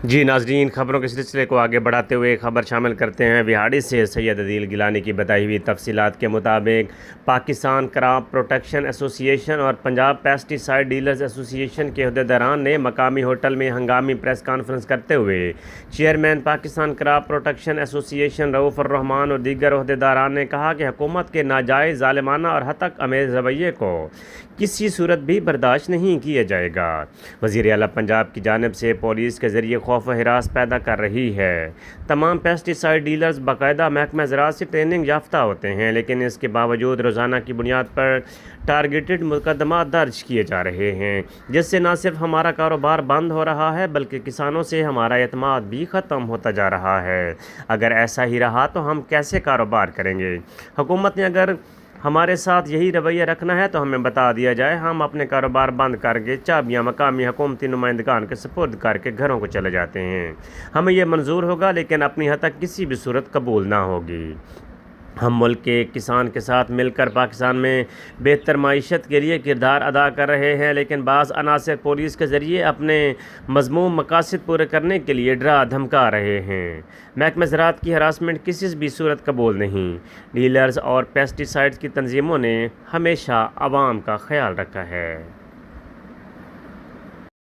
जी नाज़रीन, ख़बरों के सिलसिले को आगे बढ़ाते हुए खबर शामिल करते हैं। बिहाड़ी से सैयद अदील गिलानी की बताई हुई तफसीलात के मुताबिक पाकिस्तान क्रॉप प्रोटेक्शन एसोसिएशन और पंजाब पेस्टिसाइड डीलर्स एसोसिएशन के अहदेदारान ने मकामी होटल में हंगामी प्रेस कॉन्फ्रेंस करते हुए chairman Pakistan crop protection association Raufur Rehman और दीगर अहदेदारान ने कहा कि हुकूमत के नाजायज़, ज़ालिमाना और हतक अमेज़ रवैये को किसी सूरत भी बर्दाश्त नहीं किया जाएगा। वज़ीर आला पंजाब की जानिब से पुलिस के ज़रिए खौफ व हिरास पैदा कर रही है। तमाम पेस्टिसाइड डीलर्स बाकायदा महकमा ज़राअत से ट्रेनिंग याफ्ता होते हैं, लेकिन इसके बावजूद रोज़ाना की बुनियाद पर टारगेटेड मुकदमा दर्ज किए जा रहे हैं, जिससे न सिर्फ हमारा कारोबार बंद हो रहा है बल्कि किसानों से हमारा एतमाद भी ख़त्म होता जा रहा है। अगर ऐसा ही रहा तो हम कैसे कारोबार करेंगे? हुकूमत ने अगर हमारे साथ यही रवैया रखना है तो हमें बता दिया जाए, हम अपने कारोबार बंद करके चाबियाँ मकामी हुकूमती नुमाइंदगान के सुपुर्द करके घरों को चले जाते हैं। हमें यह मंजूर होगा, लेकिन अपनी हद तक किसी भी सूरत कबूल ना होगी। हम मुल्क के किसान के साथ मिलकर पाकिस्तान में बेहतर माईशत के लिए किरदार अदा कर रहे हैं, लेकिन बाज़ अनासर पुलिस के ज़रिए अपने मज़मूम मकासद पूरे करने के लिए डरा धमका रहे हैं। महकमा ज़राअत की हरासमेंट किसी भी सूरत कबूल नहीं। डीलर्स और पेस्टिसाइड्स की तंजीमों ने हमेशा आवाम का ख्याल रखा है।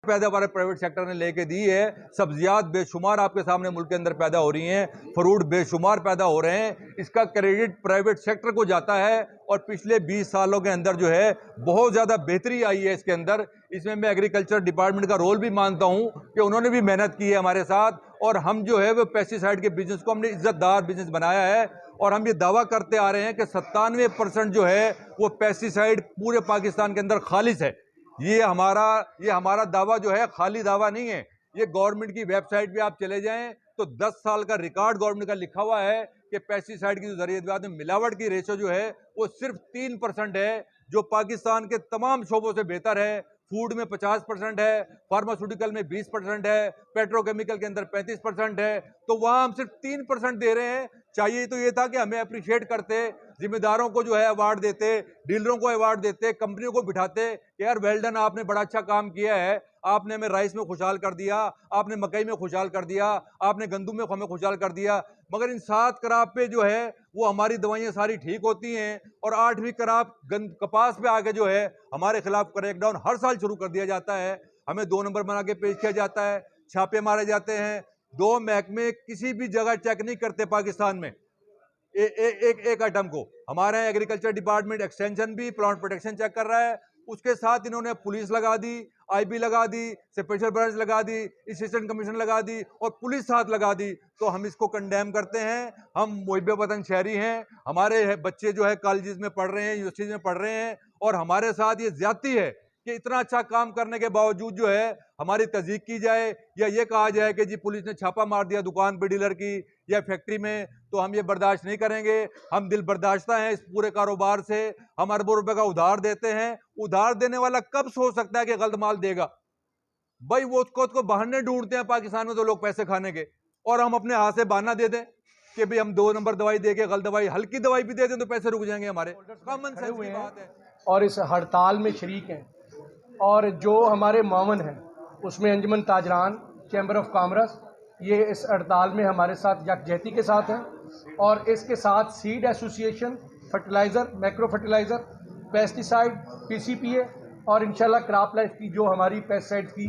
पैदावार प्राइवेट सेक्टर ने लेके दी है। सब्जियात बेशुमार आपके सामने मुल्क के अंदर पैदा हो रही हैं, फ्रूट बेशुमार पैदा हो रहे हैं। इसका क्रेडिट प्राइवेट सेक्टर को जाता है और पिछले 20 सालों के अंदर जो है बहुत ज़्यादा बेहतरी आई है इसके अंदर। इसमें मैं एग्रीकल्चर डिपार्टमेंट का रोल भी मानता हूँ कि उन्होंने भी मेहनत की है हमारे साथ, और हम जो है वो पेस्टिसाइड के बिजनेस को हमने इज्जतदार बिजनेस बनाया है। और हम ये दावा करते आ रहे हैं कि 97% जो है वो पेस्टिसाइड पूरे पाकिस्तान के अंदर खालिस है। ये हमारा दावा जो है खाली दावा नहीं है। ये गवर्नमेंट की वेबसाइट पे आप चले जाएं तो 10 साल का रिकॉर्ड गवर्नमेंट का लिखा हुआ है कि पेस्टिसाइड की जो ज़रियात में मिलावट की रेशो जो है वो सिर्फ 3% है, जो पाकिस्तान के तमाम शोबों से बेहतर है। फूड में 50% है, फार्मास्यूटिकल में 20% है, पेट्रोकेमिकल के अंदर 35% है, तो वहाँ हम सिर्फ 3% दे रहे हैं। चाहिए तो ये था कि हमें अप्रिशिएट करते, जिम्मेदारों को जो है अवार्ड देते, डीलरों को अवार्ड देते, कंपनियों को बिठाते कि यार वेल डन, आपने बड़ा अच्छा काम किया है, आपने हमें राइस में खुशहाल कर दिया, आपने मकई में खुशहाल कर दिया, आपने गंदम में हमें खुशहाल कर दिया। मगर इन 7 क्रॉप पे जो है वो हमारी दवाइयाँ सारी ठीक होती हैं, और 8वीं क्रॉप कपास पे आके जो है हमारे खिलाफ क्रैकडाउन हर साल शुरू कर दिया जाता है। हमें 2 नंबर बना के पेश किया जाता है, छापे मारे जाते हैं। 2 महकमे किसी भी जगह चेक नहीं करते पाकिस्तान में एक आइटम को। हमारे यहाँ एग्रीकल्चर डिपार्टमेंट एक्सटेंशन भी प्लांट प्रोटेक्शन चेक कर रहा है, उसके साथ इन्होंने पुलिस लगा दी, आईबी लगा दी, स्पेशल ब्रांच लगा दी, असिस्टेंट कमिश्नर लगा दी और पुलिस साथ लगा दी। तो हम इसको कंडेम करते हैं। हम मुहिब वतन शहरी हैं, हमारे बच्चे जो है कॉलेजेस में पढ़ रहे हैं, यूनिवर्सिटीज में पढ़ रहे हैं, और हमारे साथ ये ज्यादती है कि इतना अच्छा काम करने के बावजूद जो है हमारी तस्दीक की जाए या ये कहा जाए कि जी पुलिस ने छापा मार दिया दुकान पे डीलर की या फैक्ट्री में, तो हम ये बर्दाश्त नहीं करेंगे। हम दिल बर्दाश्ता हैं इस पूरे कारोबार से। हम अरबों रुपए का उधार देते हैं। उधार देने वाला कब सोच सकता है कि गलत माल देगा? भाई वो उसको बहाने ढूंढते हैं पाकिस्तान में तो लोग पैसे खाने के, और हम अपने हाथ से बहाना दे दें कि भाई हम 2 नंबर दवाई दे के गलत दवाई, हल्की दवाई भी दे दें तो पैसे रुक जाएंगे हमारे। कॉमन सेंस की बात है। और इस हड़ताल में शरीक हैं, और जो हमारे मावन हैं उसमें अंजुमन ताजरान, चैम्बर ऑफ कॉमर्स, ये इस हड़ताल में हमारे साथ यकजहती के साथ हैं। और इसके साथ seed association, fertiliser, macro fertiliser, pesticide, PCPA और इंशाल्लाह क्रॉप लाइफ की जो हमारी पेस्टिसाइड की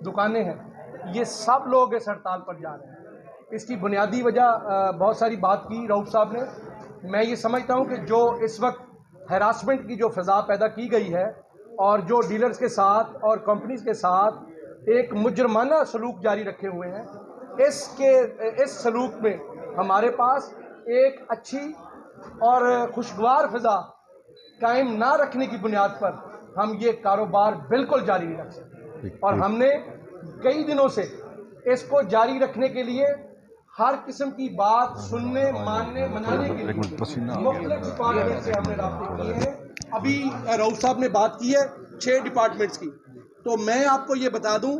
दुकानें हैं, ये सब लोग इस हड़ताल पर जा रहे हैं। इसकी बुनियादी वजह बहुत सारी बात की रऊफ़ साहब ने। मैं ये समझता हूँ कि जो इस वक्त हरासमेंट की जो फ़ज़ा पैदा की गई है और जो डीलर्स के साथ और कंपनीज के साथ एक मुजरमाना सलूक जारी रखे हुए हैं, इस सलूक में हमारे पास एक अच्छी और खुशगवार फ़ज़ा कायम ना रखने की बुनियाद पर हम ये कारोबार बिल्कुल जारी नहीं रख सकते। और हमने कई दिनों से इसको जारी रखने के लिए हर किस्म की बात सुनने, मानने, मनाने के लिए मुख्तलिफ डिपार्टमेंट से हमने राब्ते किए हैं। अभी रऊफ़ साहब ने बात की है 6 डिपार्टमेंट्स की, तो मैं आपको ये बता दूं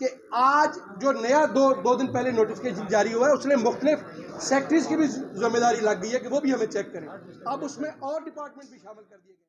कि आज जो नया दो दिन पहले नोटिफिकेशन जारी हुआ है, उसने मुख्तलिफ सेक्टर्स की भी जिम्मेदारी लग गई है कि वो भी हमें चेक करें। अब उसमें और डिपार्टमेंट भी शामिल कर दिए गए।